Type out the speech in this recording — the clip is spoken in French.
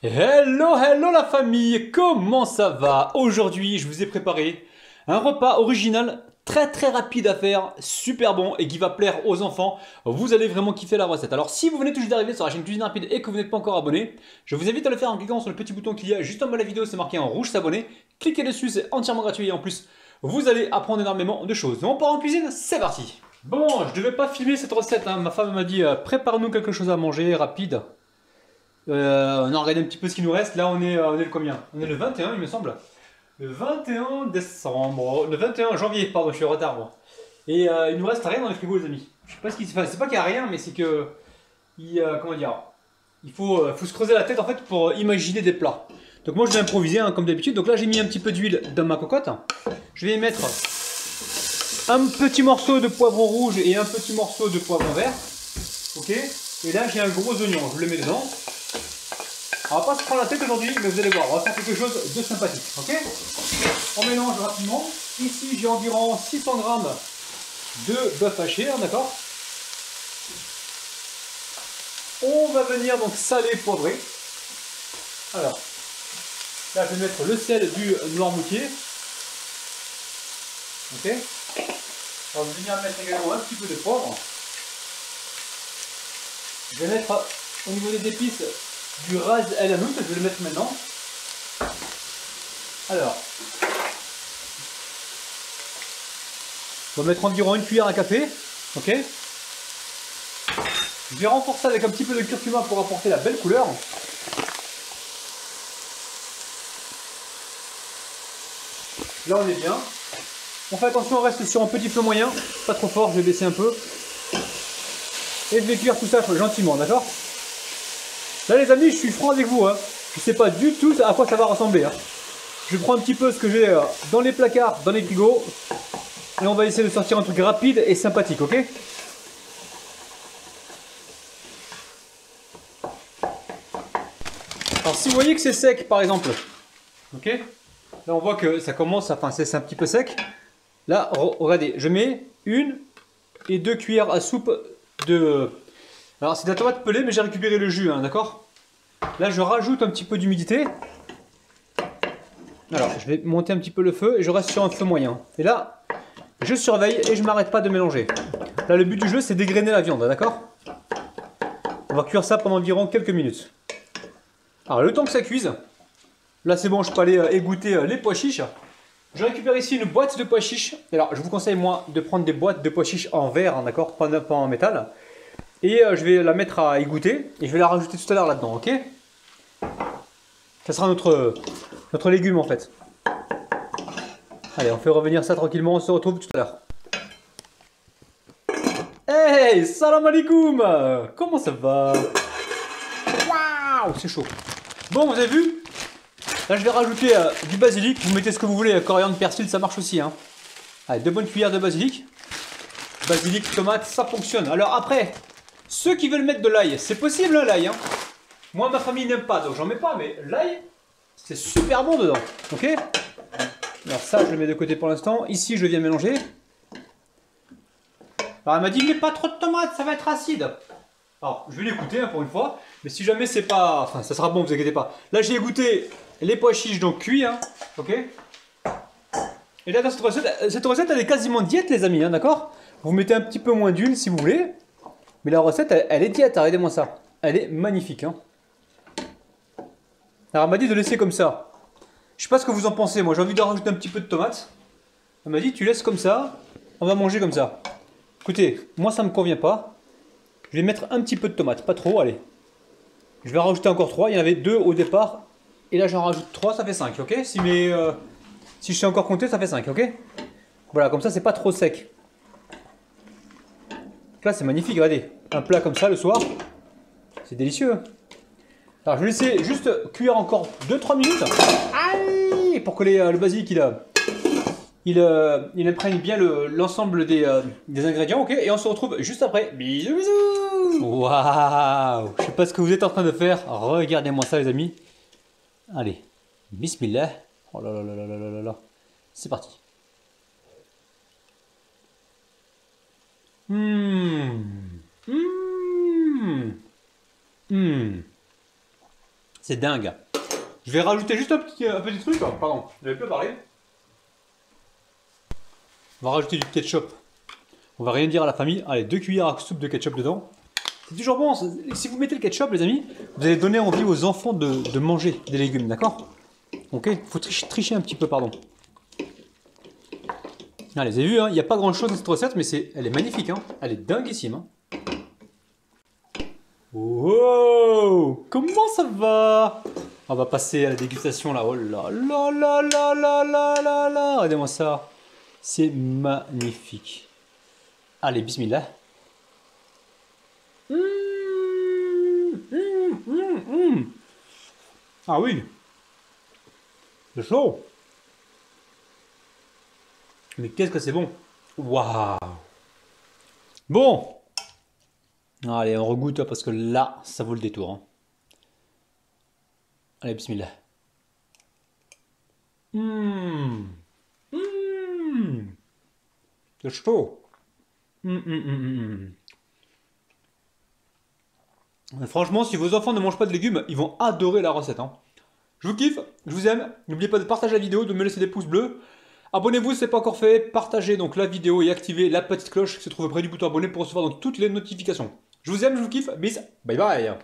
Hello, hello la famille, comment ça va? Aujourd'hui, je vous ai préparé un repas original très rapide à faire, super bon et qui va plaire aux enfants. Vous allez vraiment kiffer la recette. Alors si vous venez tout juste d'arriver sur la chaîne Cuisine Rapide et que vous n'êtes pas encore abonné, je vous invite à le faire en cliquant sur le petit bouton qu'il y a juste en bas de la vidéo, c'est marqué en rouge s'abonner. Cliquez dessus, c'est entièrement gratuit et en plus, vous allez apprendre énormément de choses. Donc on part en cuisine, c'est parti! Bon, je devais pas filmer cette recette, hein. Ma femme m'a dit prépare-nous quelque chose à manger rapide. On a regardé un petit peu ce qui nous reste. Là, on est le combien? On est le 21, il me semble. Le 21 décembre. Le 21 janvier, pardon, je suis en retard, moi. Et il nous reste rien dans les frigos, les amis. Je sais pas ce qui se passe. C'est pas qu'il y a rien, mais c'est que. Comment dire? Il faut se creuser la tête en fait pour imaginer des plats. Donc, moi, je vais improviser hein, comme d'habitude. Donc, là, j'ai mis un petit peu d'huile dans ma cocotte. Je vais y mettre un petit morceau de poivron rouge et un petit morceau de poivron vert. Ok? Et là, j'ai un gros oignon. Je le mets dedans. On va pas se prendre la tête aujourd'hui, mais vous allez voir, on va faire quelque chose de sympathique, ok? On mélange rapidement. Ici, j'ai environ 600 grammes de bœuf haché, hein, d'accord? On va venir donc saler, poivrer. Alors, là, je vais mettre le sel du Noirmoutier. Ok? On va venir mettre également un petit peu de poivre. Je vais mettre au niveau des épices du ras el hanout, je vais le mettre maintenant. Alors, on va mettre environ une cuillère à café, ok. Je vais renforcer avec un petit peu de curcuma pour apporter la belle couleur. Là on est bien. On fait attention, on reste sur un petit feu moyen, pas trop fort, je vais baisser un peu. Et je vais cuire tout ça gentiment, d'accord? Là les amis, je suis franc avec vous, hein. Je ne sais pas du tout à quoi ça va ressembler. Hein. Je prends un petit peu ce que j'ai dans les placards, dans les frigos. Et on va essayer de sortir un truc rapide et sympathique, ok? Alors si vous voyez que c'est sec par exemple, ok? Là on voit que ça commence, enfin c'est un petit peu sec. Là, regardez, je mets 1 et 2 cuillères à soupe de... Alors c'est de la tomate pelée mais j'ai récupéré le jus, hein, d'accord? Là je rajoute un petit peu d'humidité. Alors je vais monter un petit peu le feu et je reste sur un feu moyen. Et là, je surveille et je ne m'arrête pas de mélanger. Là le but du jeu c'est dégrainer la viande, d'accord? On va cuire ça pendant environ quelques minutes. Alors le temps que ça cuise, là c'est bon, je peux aller égoutter les pois chiches. Je récupère ici une boîte de pois chiches. Alors je vous conseille moi de prendre des boîtes de pois chiches en verre, hein, d'accord, pas en métal. Et je vais la mettre à égoutter et je vais la rajouter tout à l'heure là-dedans, ok? Ça sera notre légume en fait. Allez, on fait revenir ça tranquillement, on se retrouve tout à l'heure. Hey, salam alaikum! Comment ça va? Waouh, c'est chaud. Bon, vous avez vu? Là, je vais rajouter du basilic. Vous mettez ce que vous voulez, coriandre, persil, ça marche aussi. Hein. Allez, 2 bonnes cuillères de basilic. Basilic, tomate, ça fonctionne. Alors après, ceux qui veulent mettre de l'ail, c'est possible hein, l'ail. Hein. Moi, ma famille n'aime pas, donc j'en mets pas, mais l'ail, c'est super bon dedans. Ok? Alors ça, je le mets de côté pour l'instant. Ici, je viens mélanger. Alors elle m'a dit, mais pas trop de tomates, ça va être acide. Alors, je vais l'écouter hein, pour une fois. Mais si jamais c'est pas... Enfin, ça sera bon, vous inquiétez pas. Là, j'ai goûté les pois chiches, donc cuits. Hein, ok? Et là, dans cette recette, elle est quasiment diète, les amis, hein, d'accord? Vous mettez un petit peu moins d'huile si vous voulez. Mais la recette, elle est diète, regardez-moi ça. Elle est magnifique. Hein. Alors, elle m'a dit de laisser comme ça. Je sais pas ce que vous en pensez. Moi, j'ai envie de rajouter un petit peu de tomates. Elle m'a dit, tu laisses comme ça. On va manger comme ça. Écoutez, moi, ça me convient pas. Je vais mettre un petit peu de tomates, pas trop, allez. Je vais rajouter encore 3. Il y en avait 2 au départ. Et là, j'en rajoute 3, ça fait 5, ok? Si je sais encore compter, ça fait 5, ok? Voilà, comme ça, c'est pas trop sec. Là, c'est magnifique, regardez. Un plat comme ça le soir, c'est délicieux. Alors, je vais laisser juste cuire encore 2-3 minutes. Aïe, pour que le basilic, il imprègne bien l'ensemble des ingrédients, ok? Et on se retrouve juste après. Bisous, bisous! Waouh! Je sais pas ce que vous êtes en train de faire. Regardez-moi ça, les amis. Allez, bismillah. Oh là là là là là là là. C'est parti. C'est dingue. Je vais rajouter juste un petit truc. Hein. Pardon, j'avais plus parlé. On va rajouter du ketchup. On va rien dire à la famille. Allez, 2 cuillères à soupe de ketchup dedans. C'est toujours bon. Si vous mettez le ketchup, les amis, vous allez donner envie aux enfants de manger des légumes, d'accord? Ok, faut tricher un petit peu, pardon. Allez, vous avez vu, il n'y a pas grand chose dans cette recette, mais elle est magnifique. Hein. Elle est dinguissime. Hein. Wow! Comment ça va? On va passer à la dégustation là. Oh là là là là là là là là! Regardez-moi ça. C'est magnifique. Allez, bismillah. Ah oui! C'est chaud! Mais qu'est-ce que c'est bon! Waouh! Bon! Allez, on regoute parce que là, ça vaut le détour. Hein. Allez, bismillah. C'est chaud. Franchement, si vos enfants ne mangent pas de légumes, ils vont adorer la recette. Hein. Je vous kiffe, je vous aime. N'oubliez pas de partager la vidéo, de me laisser des pouces bleus. Abonnez-vous si ce n'est pas encore fait. Partagez donc la vidéo et activez la petite cloche qui se trouve près du bouton abonné pour recevoir donc toutes les notifications. Je vous aime, je vous kiffe. Bis, bye bye.